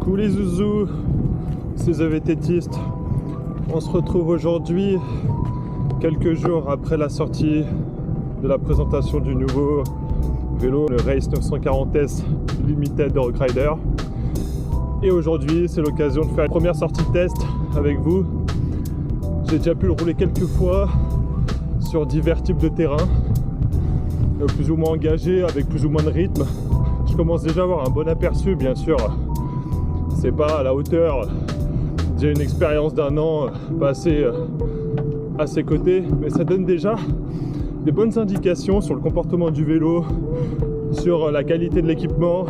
Coucou les zouzous, c'est The VTTiste. On se retrouve aujourd'hui, quelques jours après la sortie de la présentation du nouveau vélo, le Race 940S Limited de Rockrider. Et aujourd'hui, c'est l'occasion de faire une première sortie test avec vous. J'ai déjà pu le rouler quelques fois sur divers types de terrains, plus ou moins engagés, avec plus ou moins de rythme. Je commence déjà à avoir un bon aperçu, bien sûr. C'est pas à la hauteur. J'ai une expérience d'un an passée à ses côtés, mais ça donne déjà des bonnes indications sur le comportement du vélo, sur la qualité de l'équipement,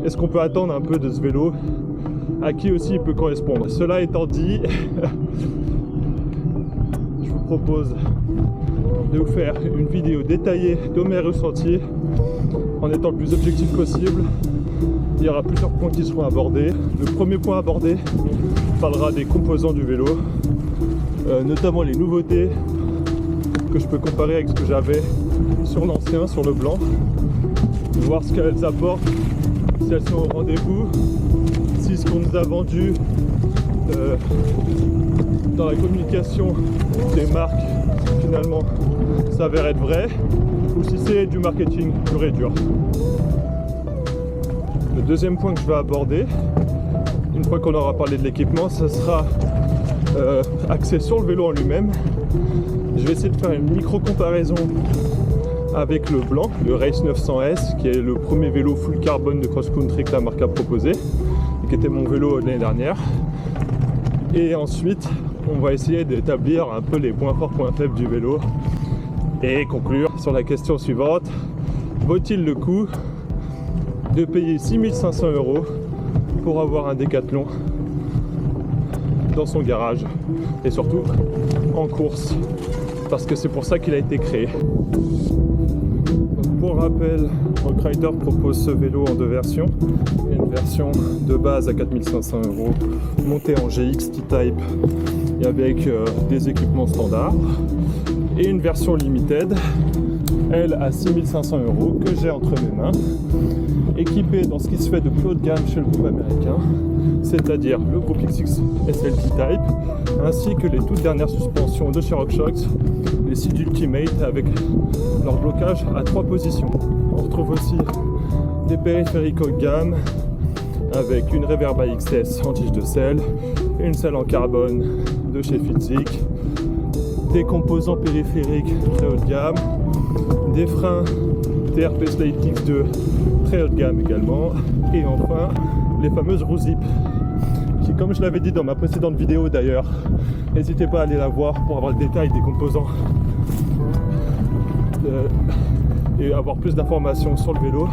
et ce qu'on peut attendre un peu de ce vélo, à qui aussi il peut correspondre. Cela étant dit, je vous propose de vous faire une vidéo détaillée de mes ressentis en étant le plus objectif possible. Il y aura plusieurs points qui seront abordés. Le premier point abordé parlera des composants du vélo, notamment les nouveautés que je peux comparer avec ce que j'avais sur l'ancien, sur le blanc, voir ce qu'elles apportent, si elles sont au rendez-vous, si ce qu'on nous a vendu dans la communication des marques finalement s'avère être vrai, ou si c'est du marketing pur et dur. Le deuxième point que je vais aborder, une fois qu'on aura parlé de l'équipement, ça sera axé sur le vélo en lui-même. Je vais essayer de faire une micro-comparaison avec le blanc, le Race 900S, qui est le premier vélo full carbone de cross-country que la marque a proposé, et qui était mon vélo l'année dernière. Et ensuite, on va essayer d'établir un peu les points forts, points faibles du vélo, et conclure sur la question suivante: vaut-il le coup de payer 6 500 € pour avoir un Décathlon dans son garage, et surtout en course, parce que c'est pour ça qu'il a été créé. Donc, pour rappel, Rockrider propose ce vélo en deux versions. Une version de base à 4 500 €, montée en GX T-Type et avec des équipements standards, et une version limited, elle à 6 500 € que j'ai entre mes mains, équipée dans ce qui se fait de plus haut de gamme chez le groupe américain, c'est-à-dire le groupe XX SL T-Type, ainsi que les toutes dernières suspensions de chez RockShox, les Seed Ultimate avec leur blocage à 3 positions. On retrouve aussi des périphériques haut de gamme avec une Reverba XS en tige de selle, une selle en carbone de chez Fizik, des composants périphériques très haut de gamme, des freins TRP Slate X2 très haut de gamme également, et enfin les fameuses roues zip qui, comme je l'avais dit dans ma précédente vidéo d'ailleurs, n'hésitez pas à aller la voir pour avoir le détail des composants et avoir plus d'informations sur le vélo.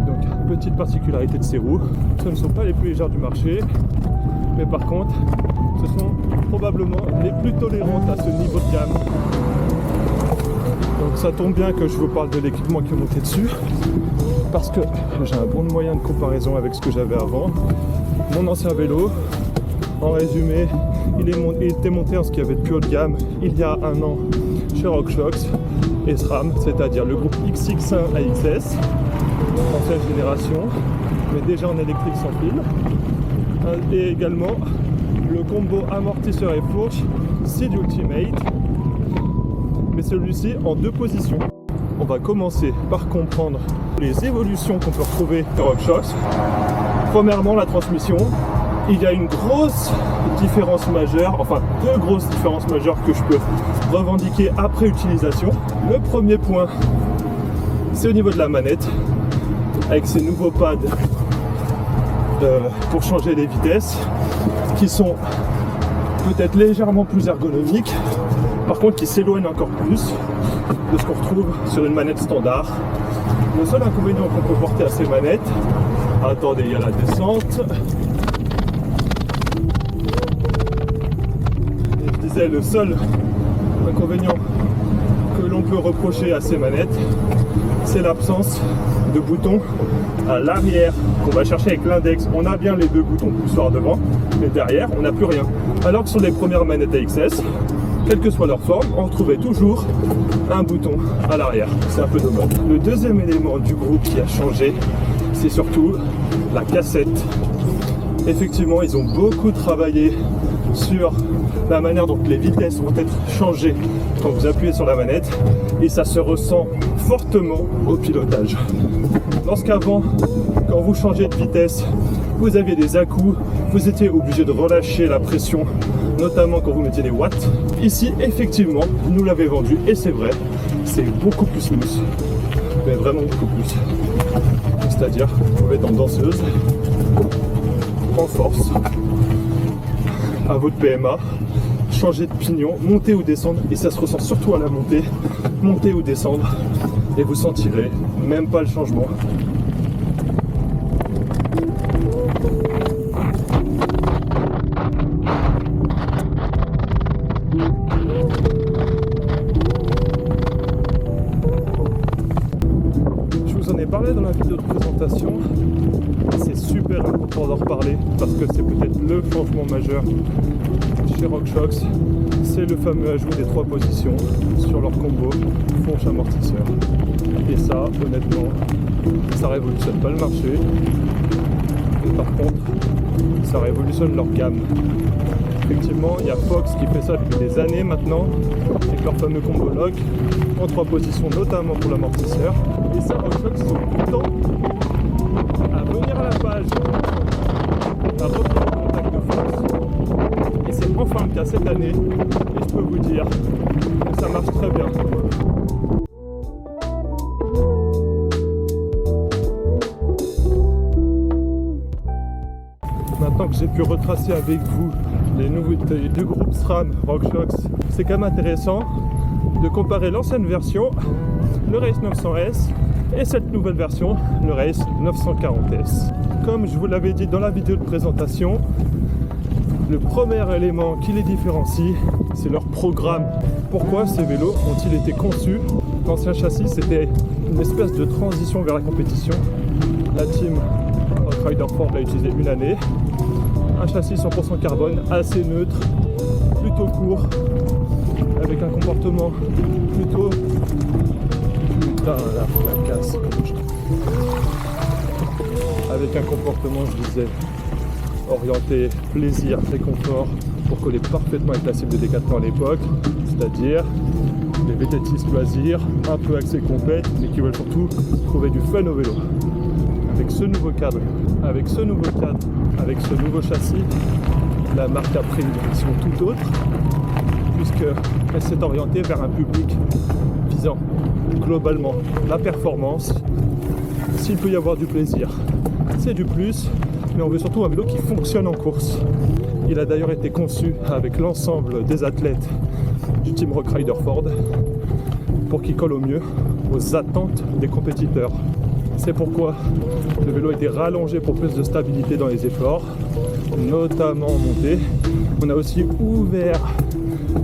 Donc, petite particularité de ces roues, ce ne sont pas les plus légères du marché, mais par contre ce sont probablement les plus tolérantes à ce niveau de gamme. Donc ça tombe bien que je vous parle de l'équipement qui est monté dessus, parce que j'ai un bon moyen de comparaison avec ce que j'avais avant. Mon ancien vélo, en résumé, il était monté en ce qu'il y avait de plus haut de gamme il y a un an chez RockShox et SRAM, c'est-à-dire le groupe XX1 AXS, ancienne génération, mais déjà en électrique sans fil, et également le combo amortisseur et fourche Seed Ultimate, mais celui-ci en 2 positions. On va commencer par comprendre les évolutions qu'on peut retrouver sur RockShox. Premièrement, la transmission. Il y a une grosse différence majeure, enfin 2 grosses différences majeures que je peux revendiquer après utilisation. Le premier point, c'est au niveau de la manette, avec ces nouveaux pads pour changer les vitesses, qui sont peut-être légèrement plus ergonomiques, par contre qui s'éloignent encore plus de ce qu'on retrouve sur une manette standard. Le seul inconvénient qu'on peut porter à ces manettes, attendez, il y a la descente, et je disais, le seul inconvénient que l'on peut reprocher à ces manettes, c'est l'absence de boutons à l'arrière qu'on va chercher avec l'index. On a bien les 2 boutons poussoirs devant, mais derrière on n'a plus rien. Alors que sur les premières manettes AXS, quelle que soit leur forme, on trouvait toujours un bouton à l'arrière. C'est un peu dommage. Le deuxième élément du groupe qui a changé, c'est surtout la cassette. Effectivement, ils ont beaucoup travaillé sur la manière dont les vitesses vont être changées quand vous appuyez sur la manette, et ça se ressent fortement au pilotage. Lorsqu'avant, quand vous changez de vitesse, vous aviez des à-coups, vous étiez obligé de relâcher la pression, notamment quand vous mettiez des watts. Ici, effectivement, nous l'avez vendu, et c'est vrai, c'est beaucoup plus smooth, mais vraiment beaucoup plus. C'est-à-dire, vous pouvez être en danseuse, en force, à votre PMA, changer de pignon, monter ou descendre, et ça se ressent surtout à la montée, monter ou descendre, et vous sentirez même pas le changement. Je vous en ai parlé dans la vidéo de présentation. C'est super important d'en reparler parce que c'est peut-être le changement majeur chez RockShox. C'est le fameux ajout des 3 positions sur leur combo fonche amortisseur. Et ça, honnêtement, ça révolutionne pas le marché. Et par contre, ça révolutionne leur gamme. Effectivement, il y a Fox qui fait ça depuis des années maintenant, avec leur fameux combo lock, en 3 positions, notamment pour l'amortisseur. Et ça, RockShox, ils sont tout le temps à venir à la page, à reprendre le contact de Fox. Et c'est enfin le cas cette année, et je peux vous dire que ça marche très bien. Maintenant que j'ai pu retracer avec vous les nouveautés du groupe SRAM RockShox, c'est quand même intéressant de comparer l'ancienne version, le Race 900S, et cette nouvelle version, le Race 940S. Comme je vous l'avais dit dans la vidéo de présentation, le premier élément qui les différencie, c'est leur programme. Pourquoi ces vélos ont-ils été conçus? L'ancien châssis, c'était une espèce de transition vers la compétition. La team Rider Ford l'a utilisé une année. Un châssis 100% carbone, assez neutre, plutôt court, avec un comportement plutôt... Putain, la casse. Avec un comportement, je disais, orienté plaisir et confort pour coller parfaitement avec la cible de Decathlon à l'époque, c'est-à-dire les vététistes loisirs, un peu axés compète, mais qui veulent surtout trouver du fun au vélo. Avec ce nouveau cadre, avec ce nouveau châssis, la marque a pris une direction tout autre, puisqu'elle s'est orientée vers un public visant globalement la performance. S'il peut y avoir du plaisir, c'est du plus, mais on veut surtout un vélo qui fonctionne en course. Il a d'ailleurs été conçu avec l'ensemble des athlètes du team Rock Rider Ford pour qu'il colle au mieux aux attentes des compétiteurs. C'est pourquoi le vélo a été rallongé pour plus de stabilité dans les efforts, notamment en montée. On a aussi ouvert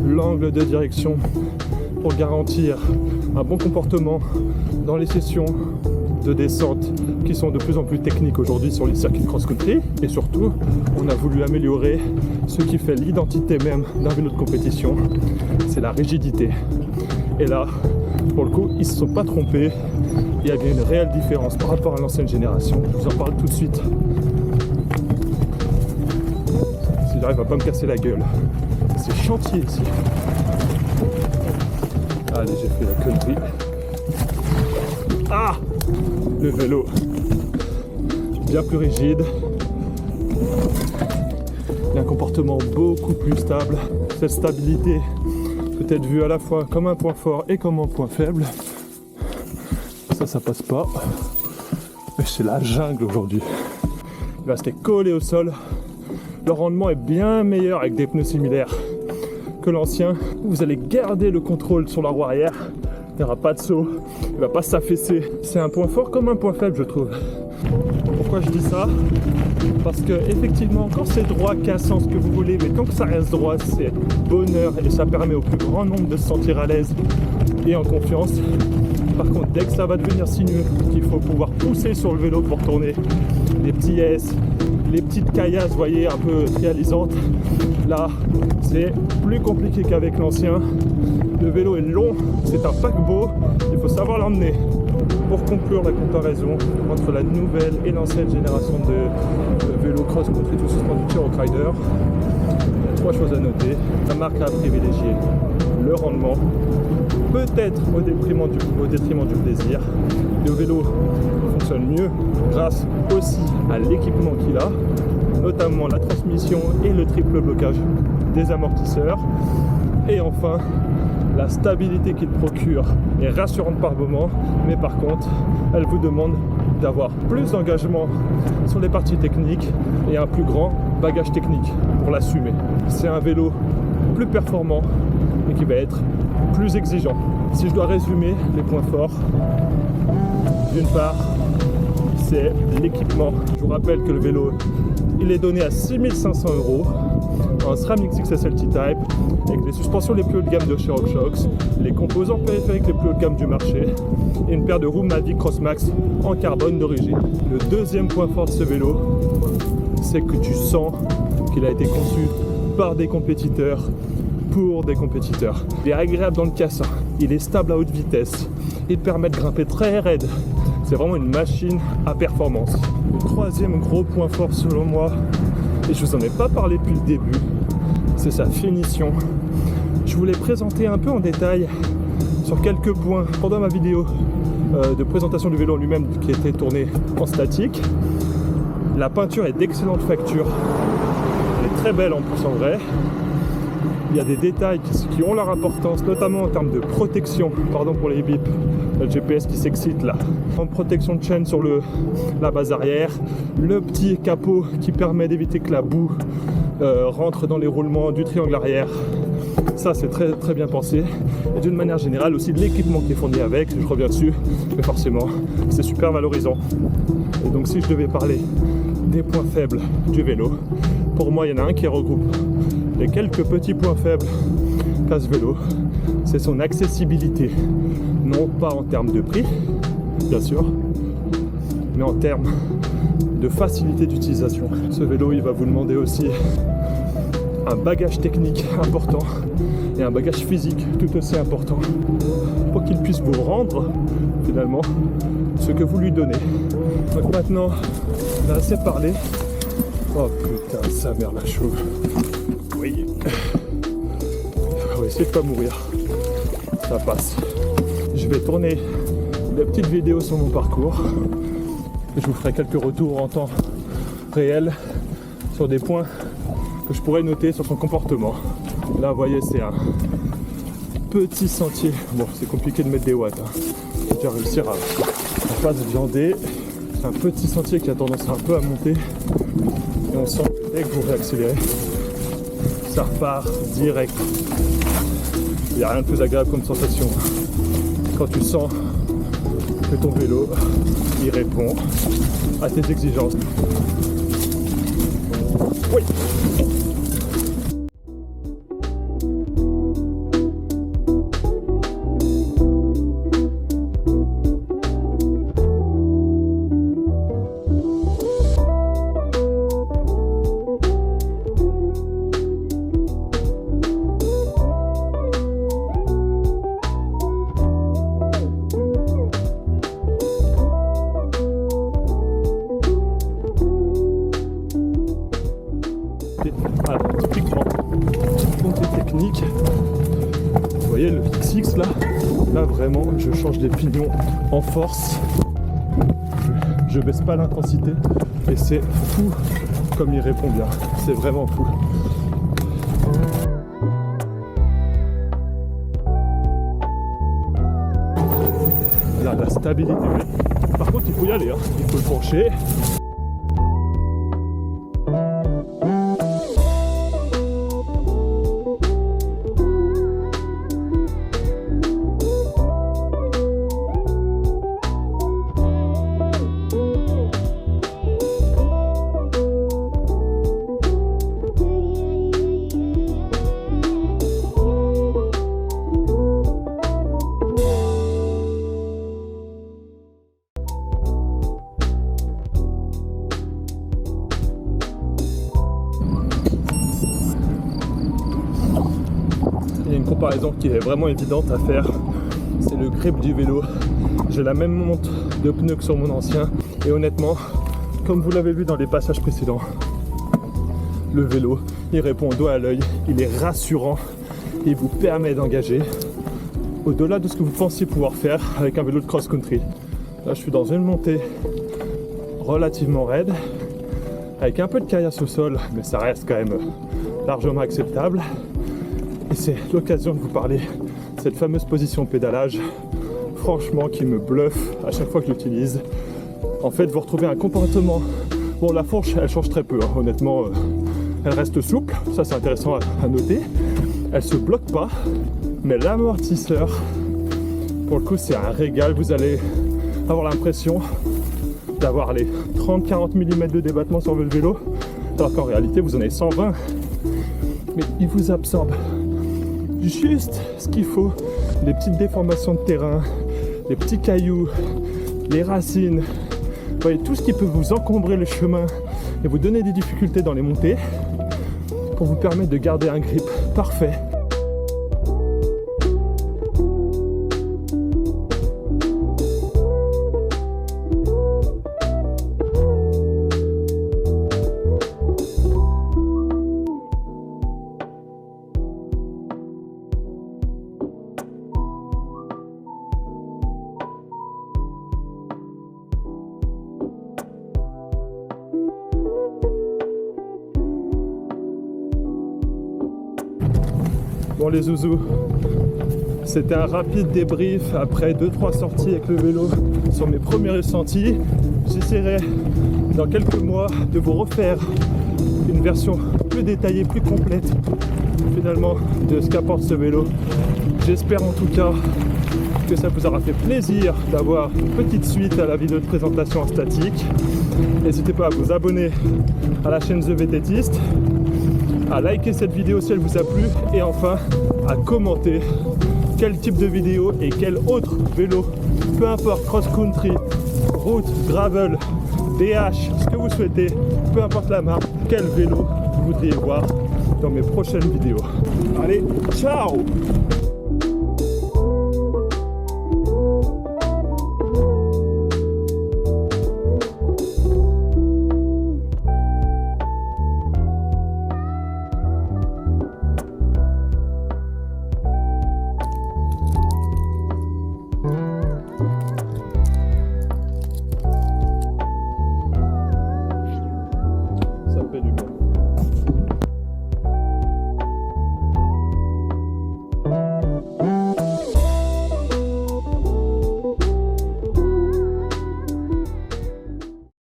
l'angle de direction pour garantir un bon comportement dans les sessions de descente qui sont de plus en plus techniques aujourd'hui sur les circuits cross-country. Et surtout, on a voulu améliorer ce qui fait l'identité même d'un vélo de compétition, c'est la rigidité. Et là, pour le coup, ils ne se sont pas trompés. Il y a bien une réelle différence par rapport à l'ancienne génération. Je vous en parle tout de suite. Si j'arrive à pas me casser la gueule. C'est chantier ici. Allez, j'ai fait la connerie. Ah! Le vélo. Bien plus rigide. Il y a un comportement beaucoup plus stable. Cette stabilité peut être vue à la fois comme un point fort et comme un point faible. Ça passe pas. Mais c'est la jungle aujourd'hui. Il va rester collé au sol. Le rendement est bien meilleur avec des pneus similaires que l'ancien. Vous allez garder le contrôle sur la roue arrière. Il n'y aura pas de saut. Il ne va pas s'affaisser. C'est un point fort comme un point faible, je trouve. Pourquoi je dis ça? Parce que effectivement, quand c'est droit, cassant, ce que vous voulez, mais tant que ça reste droit, c'est bonheur et ça permet au plus grand nombre de se sentir à l'aise et en confiance. Par contre, dès que ça va devenir sinueux, qu'il faut pouvoir pousser sur le vélo pour tourner, les petits S, les petites caillasses, vous voyez, un peu réalisantes. Là, c'est plus compliqué qu'avec l'ancien. Le vélo est long, c'est un paquebot, il faut savoir l'emmener. Pour conclure la comparaison entre la nouvelle et l'ancienne génération de vélos cross-country tout suspendu T-Roc Rider, il y a 3 choses à noter. La marque a privilégié le rendement, peut-être au détriment du plaisir. Le vélo fonctionne mieux grâce aussi à l'équipement qu'il a, notamment la transmission et le triple blocage des amortisseurs. Et enfin, la stabilité qu'il procure est rassurante par moment, mais par contre, elle vous demande d'avoir plus d'engagement sur les parties techniques et un plus grand bagage technique pour l'assumer. C'est un vélo plus performant et qui va être plus exigeant. Si je dois résumer les points forts, d'une part, c'est l'équipement. Je vous rappelle que le vélo, il est donné à 6 500 €, un SRAM XXL T-Type, avec les suspensions les plus haut de gamme de chez RockShox, les composants périphériques les plus haut de gamme du marché, et une paire de roues Mavic Crossmax en carbone d'origine. Le deuxième point fort de ce vélo, c'est que tu sens qu'il a été conçu par des compétiteurs, pour des compétiteurs. Il est agréable dans le cassin, il est stable à haute vitesse, il permet de grimper très raide. C'est vraiment une machine à performance. Le troisième gros point fort selon moi, et je vous en ai pas parlé depuis le début, c'est sa finition. Je vous l'ai présenté un peu en détail sur quelques points pendant ma vidéo de présentation du vélo en lui-même qui était tournée en statique. La peinture est d'excellente facture, elle est très belle en plus en vrai. Il y a des détails qui ont leur importance, notamment en termes de protection. Pardon pour les bips, le GPS qui s'excite là. En protection de chaîne sur la base arrière, le petit capot qui permet d'éviter que la boue rentre dans les roulements du triangle arrière. Ça, c'est très très bien pensé. Et d'une manière générale aussi l'équipement qui est fourni avec, je reviens dessus, mais forcément, c'est super valorisant. Et donc si je devais parler des points faibles du vélo, pour moi, il y en a un qui regroupe les quelques petits points faibles qu'a ce vélo, c'est son accessibilité. Non pas en termes de prix, bien sûr, mais en termes de facilité d'utilisation. Ce vélo, il va vous demander aussi un bagage technique important et un bagage physique tout aussi important pour qu'il puisse vous rendre finalement ce que vous lui donnez. Donc maintenant, on a assez parlé. Oh putain, sa mère la chauve. Oui. On va essayer de pas mourir. Ça passe. Je vais tourner des petites vidéos sur mon parcours. Et je vous ferai quelques retours en temps réel sur des points que je pourrais noter sur son comportement. Là, vous voyez, c'est un petit sentier. Bon, c'est compliqué de mettre des watts. Je vais réussir à pas se viander. C'est un petit sentier qui a tendance un peu à monter. Et on sent que dès que vous réaccélérez, ça repart direct. Il n'y a rien de plus agréable comme sensation. Quand tu sens que ton vélo, il répond à tes exigences. Oui. Alors, typiquement, montée technique, vous voyez le XX là vraiment je change les pignons en force, je baisse pas l'intensité et c'est fou comme il répond bien, c'est vraiment fou. Là, la stabilité, par contre il faut y aller, il faut le pencher. comparaison qui est vraiment évidente à faire, c'est le grip du vélo. J'ai la même monte de pneus que sur mon ancien et honnêtement, comme vous l'avez vu dans les passages précédents, le vélo, il répond au doigt à l'œil, il est rassurant, il vous permet d'engager au-delà de ce que vous pensiez pouvoir faire avec un vélo de cross-country. Là, je suis dans une montée relativement raide, avec un peu de caillasse au sol, mais ça reste quand même largement acceptable. Et c'est l'occasion de vous parler de cette fameuse position de pédalage, franchement, qui me bluffe à chaque fois que je l'utilise. En fait, vous retrouvez un comportement. Bon, la fourche, elle change très peu, hein. Honnêtement, elle reste souple, ça c'est intéressant à noter. Elle se bloque pas, mais l'amortisseur, pour le coup, c'est un régal. Vous allez avoir l'impression d'avoir les 30-40 mm de débattement sur votre vélo, alors qu'en réalité, vous en avez 120. Mais il vous absorbe juste ce qu'il faut, les petites déformations de terrain, les petits cailloux, les racines, vous voyez, tout ce qui peut vous encombrer le chemin et vous donner des difficultés dans les montées pour vous permettre de garder un grip parfait. Bon les zouzous, c'était un rapide débrief après 2-3 sorties avec le vélo sur mes premiers ressentis. J'essaierai dans quelques mois de vous refaire une version plus détaillée, plus complète finalement de ce qu'apporte ce vélo. J'espère en tout cas que ça vous aura fait plaisir d'avoir une petite suite à la vidéo de présentation en statique. N'hésitez pas à vous abonner à la chaîne The VTTiste, à liker cette vidéo si elle vous a plu et enfin à commenter quel type de vidéo et quel autre vélo, peu importe cross-country, route, gravel, DH, ce que vous souhaitez, peu importe la marque, quel vélo vous voudriez voir dans mes prochaines vidéos. Allez, ciao!